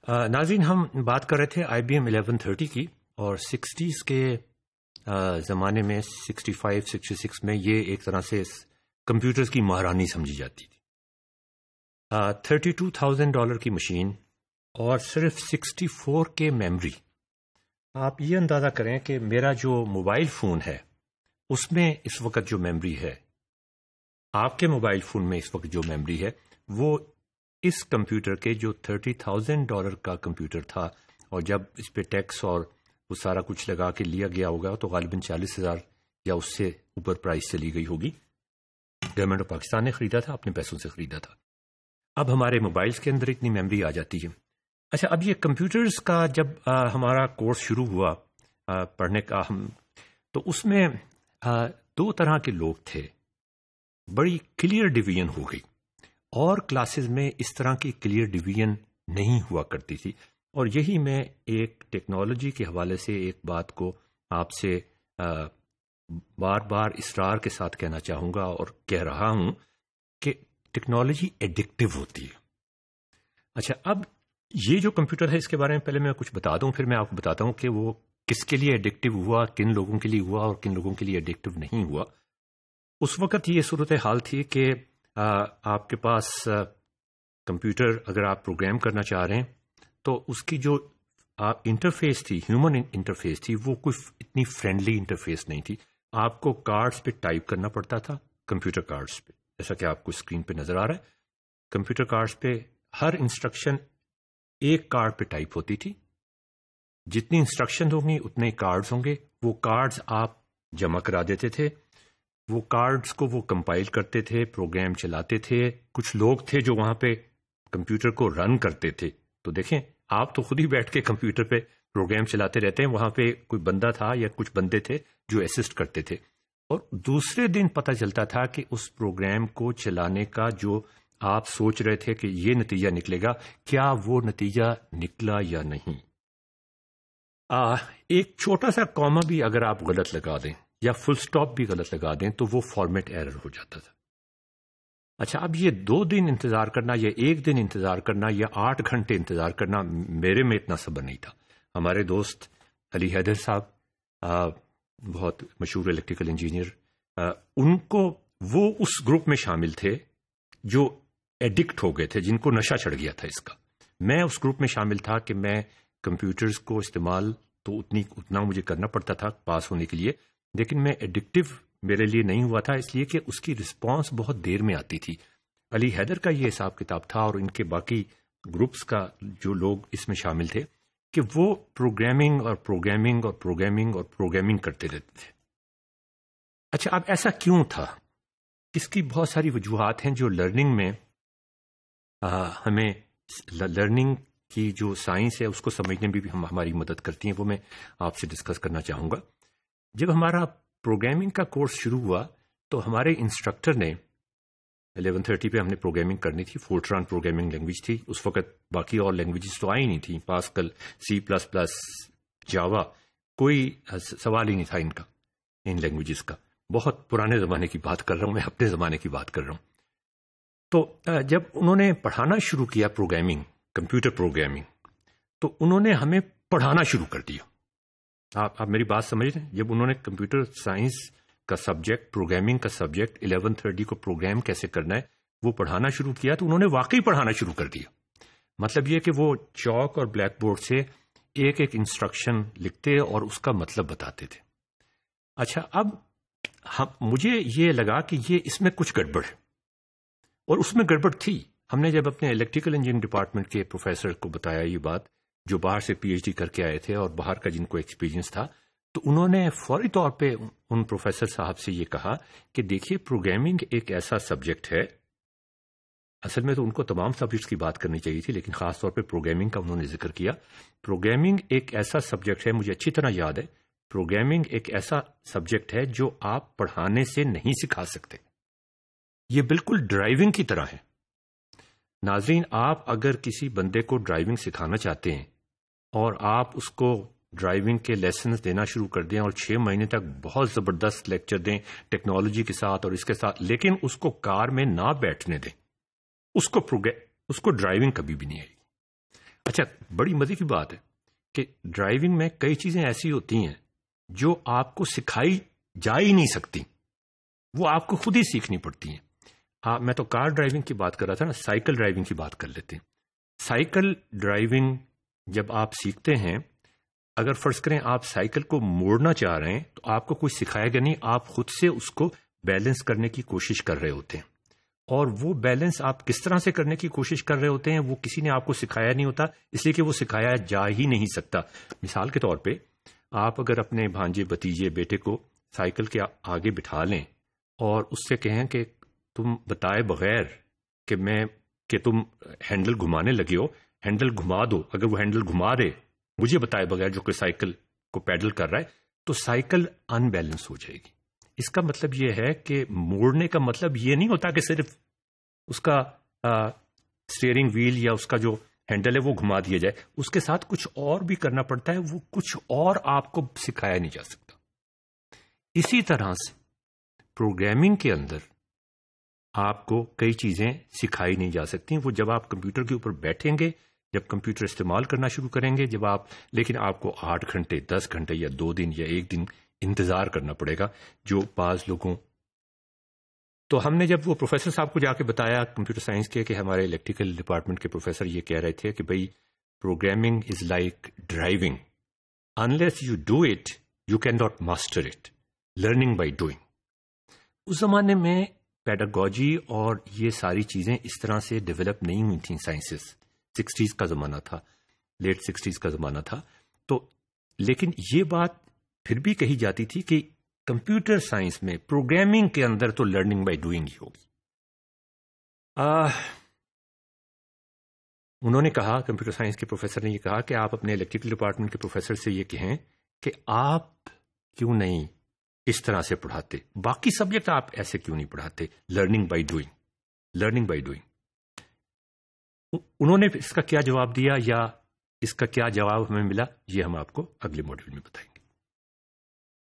ناظرین، ہم بات کر رہے تھے آئی بی ایم 1130 کی، اور 60s کے زمانے میں 65 66 میں یہ ایک طرح سے کمپیوٹرز کی مہارانی سمجھی جاتی تھی۔ $32,000 کی مشین اور صرف 64 کے میموری۔ آپ یہ اندازہ کریں کہ میرا جو موبائل فون ہے اس میں اس وقت جو میموری ہے، آپ کے موبائل فون میں اس وقت جو میموری ہے، وہ اس کمپیوٹر کے جو $30,000 کا کمپیوٹر تھا، اور جب اس پہ ٹیکس اور وہ سارا کچھ لگا کے لیا گیا ہوگا تو غالباً 40,000 یا اس سے اوپر پرائز چلی گئی ہوگی۔ گورنمنٹ آف پاکستان نے خریدا تھا، اپنے پیسوں سے خریدا تھا۔ اب ہمارے موبائلز کے اندر اتنی میموری آ جاتی ہے۔ اچھا، اب یہ کمپیوٹرز کا جب ہمارا کورس شروع ہوا پڑھنے کا، تو اس میں دو طرح کے لوگ تھے، بڑی کلیئر ڈویژن ہو گئی، اور کلاسز میں اس طرح کی کلیئر ڈویژن نہیں ہوا کرتی تھی۔ اور یہی میں ایک ٹیکنالوجی کے حوالے سے ایک بات کو آپ سے بار بار اصرار کے ساتھ کہنا چاہوں گا اور کہہ رہا ہوں کہ ٹیکنالوجی ایڈکٹیو ہوتی ہے۔ اچھا، اب یہ جو کمپیوٹر ہے اس کے بارے میں پہلے میں کچھ بتا دوں، پھر میں آپ کو بتاتا ہوں کہ وہ کس کے لیے ایڈکٹیو ہوا، کن لوگوں کے لیے ہوا اور کن لوگوں کے لیے ایڈکٹیو نہیں ہوا۔ اس وقت یہ صورتحال تھی کہ آپ کے پاس کمپیوٹر اگر آپ پروگرام کرنا چاہ رہے ہیں تو اس کی جو انٹرفیس تھی، ہیومن انٹرفیس تھی، وہ کوئی اتنی فرینڈلی انٹرفیس نہیں تھی۔ آپ کو کارڈز پہ ٹائپ کرنا پڑتا تھا، کمپیوٹر کارڈز پہ، جیسا کہ آپ کو اسکرین پہ نظر آ رہا ہے۔ کمپیوٹر کارڈز پہ ہر انسٹرکشن ایک کارڈ پہ ٹائپ ہوتی تھی، جتنی انسٹرکشن ہوں گی اتنے کارڈز ہوں گے۔ وہ کارڈز آپ جمع کرا دیتے تھے، وہ کارڈز کو وہ کمپائل کرتے تھے، پروگرام چلاتے تھے۔ کچھ لوگ تھے جو وہاں پہ کمپیوٹر کو رن کرتے تھے۔ تو دیکھیں، آپ تو خود ہی بیٹھ کے کمپیوٹر پہ پروگرام چلاتے رہتے ہیں، وہاں پہ کوئی بندہ تھا یا کچھ بندے تھے جو اسسٹ کرتے تھے، اور دوسرے دن پتہ چلتا تھا کہ اس پروگرام کو چلانے کا جو آپ سوچ رہے تھے کہ یہ نتیجہ نکلے گا، کیا وہ نتیجہ نکلا یا نہیں۔ ایک چھوٹا سا کاما بھی اگر آپ غلط لگا دیں یا فل سٹاپ بھی غلط لگا دیں تو وہ فارمیٹ ایرر ہو جاتا تھا۔ اچھا، اب یہ 2 دن انتظار کرنا یا 1 دن انتظار کرنا یا 8 گھنٹے انتظار کرنا، میرے میں اتنا صبر نہیں تھا۔ ہمارے دوست علی حیدر صاحب، بہت مشہور الیکٹریکل انجینئر، ان کو وہ اس گروپ میں شامل تھے جو ایڈکٹ ہو گئے تھے، جن کو نشہ چڑھ گیا تھا اس کا۔ میں اس گروپ میں شامل تھا کہ میں کمپیوٹرز کو استعمال تو اتنا مجھے کرنا پڑتا تھا پاس ہونے کے لیے، لیکن میں ایڈکٹیو میرے لیے نہیں ہوا تھا، اس لیے کہ اس کی رسپانس بہت دیر میں آتی تھی۔ علی حیدر کا یہ حساب کتاب تھا، اور ان کے باقی گروپس کا جو لوگ اس میں شامل تھے، کہ وہ پروگرامنگ اور پروگرامنگ اور پروگرامنگ اور پروگرامنگ کرتے رہتے تھے۔ اچھا، اب ایسا کیوں تھا؟ اس کی بہت ساری وجوہات ہیں جو لرننگ میں ہمیں لرننگ کی جو سائنس ہے اس کو سمجھنے میں بھی ہماری مدد کرتی ہیں، وہ میں آپ سے ڈسکس کرنا چاہوں گا۔ جب ہمارا پروگرامنگ کا کورس شروع ہوا تو ہمارے انسٹرکٹر نے 1130 پہ ہم نے پروگرامنگ کرنی تھی، فورٹران پروگرامنگ لینگویج تھی اس وقت، باقی اور لینگویجز تو آئی نہیں تھیں، پاسکل، C++، جاوا، کوئی سوال ہی نہیں تھا ان لینگویجز کا۔ بہت پرانے زمانے کی بات کر رہا ہوں میں، اپنے زمانے کی بات کر رہا ہوں۔ تو جب انہوں نے پڑھانا شروع کیا پروگرامنگ، کمپیوٹر پروگرامنگ، تو انہوں نے ہمیں پڑھانا شروع کر دیا۔ آپ میری بات سمجھ رہے ہیں؟ جب انہوں نے کمپیوٹر سائنس کا سبجیکٹ، پروگرامنگ کا سبجیکٹ 1130 کو پروگرام کیسے کرنا ہے وہ پڑھانا شروع کیا، تو انہوں نے واقعی پڑھانا شروع کر دیا۔ مطلب یہ کہ وہ چاک اور بلیک بورڈ سے ایک ایک انسٹرکشن لکھتے اور اس کا مطلب بتاتے تھے۔ اچھا، اب مجھے یہ لگا کہ یہ اس میں کچھ گڑبڑ ہے، اور اس میں گڑبڑ تھی۔ ہم نے جب اپنے الیکٹریکل انجینئرنگ ڈپارٹمنٹ کے پروفیسر کو بتایا یہ بات، جو باہر سے PhD کر کے آئے تھے اور باہر کا جن کو ایکسپیرینس تھا، تو انہوں نے فوری طور پہ ان پروفیسر صاحب سے یہ کہا کہ دیکھیے، پروگرامنگ ایک ایسا سبجیکٹ ہے، اصل میں تو ان کو تمام سبجیکٹس کی بات کرنی چاہیے تھی، لیکن خاص طور پہ پروگرامنگ کا انہوں نے ذکر کیا۔ پروگرامنگ ایک ایسا سبجیکٹ ہے، مجھے اچھی طرح یاد ہے، پروگرامنگ ایک ایسا سبجیکٹ ہے جو آپ پڑھانے سے نہیں سکھا سکتے۔ یہ بالکل ڈرائیونگ کی طرح ہے۔ ناظرین، آپ اگر کسی بندے کو ڈرائیونگ سکھانا چاہتے ہیں اور آپ اس کو ڈرائیونگ کے لیسنز دینا شروع کر دیں اور 6 مہینے تک بہت زبردست لیکچر دیں ٹیکنالوجی کے ساتھ اور اس کے ساتھ، لیکن اس کو کار میں نہ بیٹھنے دیں، اس کو ڈرائیونگ کبھی بھی نہیں آئے گی۔ اچھا، بڑی مزے کی بات ہے کہ ڈرائیونگ میں کئی چیزیں ایسی ہوتی ہیں جو آپ کو سکھائی جا ہی نہیں سکتی، وہ آپ کو خود ہی سیکھنی پڑتی ہیں. میں تو کار ڈرائیونگ کی بات کر رہا تھا نا، سائیکل ڈرائیونگ کی بات کر لیتے ہیں. سائیکل ڈرائیونگ جب آپ سیکھتے ہیں، اگر فرض کریں آپ سائیکل کو موڑنا چاہ رہے ہیں تو آپ کو کوئی سکھائے گا نہیں، آپ خود سے اس کو بیلنس کرنے کی کوشش کر رہے ہوتے ہیں. اور وہ بیلنس آپ کس طرح سے کرنے کی کوشش کر رہے ہوتے ہیں وہ کسی نے آپ کو سکھایا نہیں ہوتا، اس لیے کہ وہ سکھایا جا ہی نہیں سکتا. مثال کے طور پہ آپ اگر اپنے بھانجے بھتیجے بیٹے کو سائیکل کے آگے بٹھا لیں اور اس سے کہیں کہ تم بتائے بغیر کہ تم ہینڈل گھمانے لگے ہو، ہینڈل گھما دو، اگر وہ ہینڈل گھما رہے مجھے بتائے بغیر جو کہ سائیکل کو پیڈل کر رہا ہے، تو سائیکل ان بیلنس ہو جائے گی. اس کا مطلب یہ ہے کہ موڑنے کا مطلب یہ نہیں ہوتا کہ صرف اس کا اسٹیئرنگ ویل یا اس کا جو ہینڈل ہے وہ گھما دیا جائے، اس کے ساتھ کچھ اور بھی کرنا پڑتا ہے، وہ کچھ اور آپ کو سکھایا نہیں جا سکتا. اسی طرح سے پروگرامنگ کے اندر آپ کو کئی چیزیں سکھائی نہیں جا سکتی. وہ جب آپ کمپیوٹر کے اوپر بیٹھیں گے، جب کمپیوٹر استعمال کرنا شروع کریں گے، لیکن آپ کو 8 گھنٹے 10 گھنٹے یا 2 دن یا 1 دن انتظار کرنا پڑے گا. جو بعض لوگوں تو ہم نے جب وہ پروفیسر صاحب کو جا کے بتایا کمپیوٹر سائنس کے کہ ہمارے الیکٹریکل ڈپارٹمنٹ کے پروفیسر یہ کہہ رہے تھے کہ بھئی programming is like driving, unless you do it you can not master it, learning by doing. اس زمانے میں پیڈاگوجی اور یہ ساری چیزیں اس طرح سے ڈیولپ نہیں ہوئی تھیں. سائنسز 60s کا زمانہ تھا، لیٹ 60s کا زمانہ تھا. تو لیکن یہ بات پھر بھی کہی جاتی تھی کہ کمپیوٹر سائنس میں پروگرامنگ کے اندر تو لرننگ بائی ڈوئنگ ہی ہوگی. انہوں نے کہا، کمپیوٹر سائنس کے پروفیسر نے یہ کہا کہ آپ اپنے الیکٹریکل ڈپارٹمنٹ کے پروفیسر سے یہ کہیں کہ آپ کیوں نہیں اس طرح سے پڑھاتے، باقی سبجیکٹ آپ ایسے کیوں نہیں پڑھاتے، learning by doing, learning by doing. انہوں نے اس کا کیا جواب دیا یا اس کا کیا جواب ہمیں ملا، یہ ہم آپ کو اگلے ماڈیول میں بتائیں گے.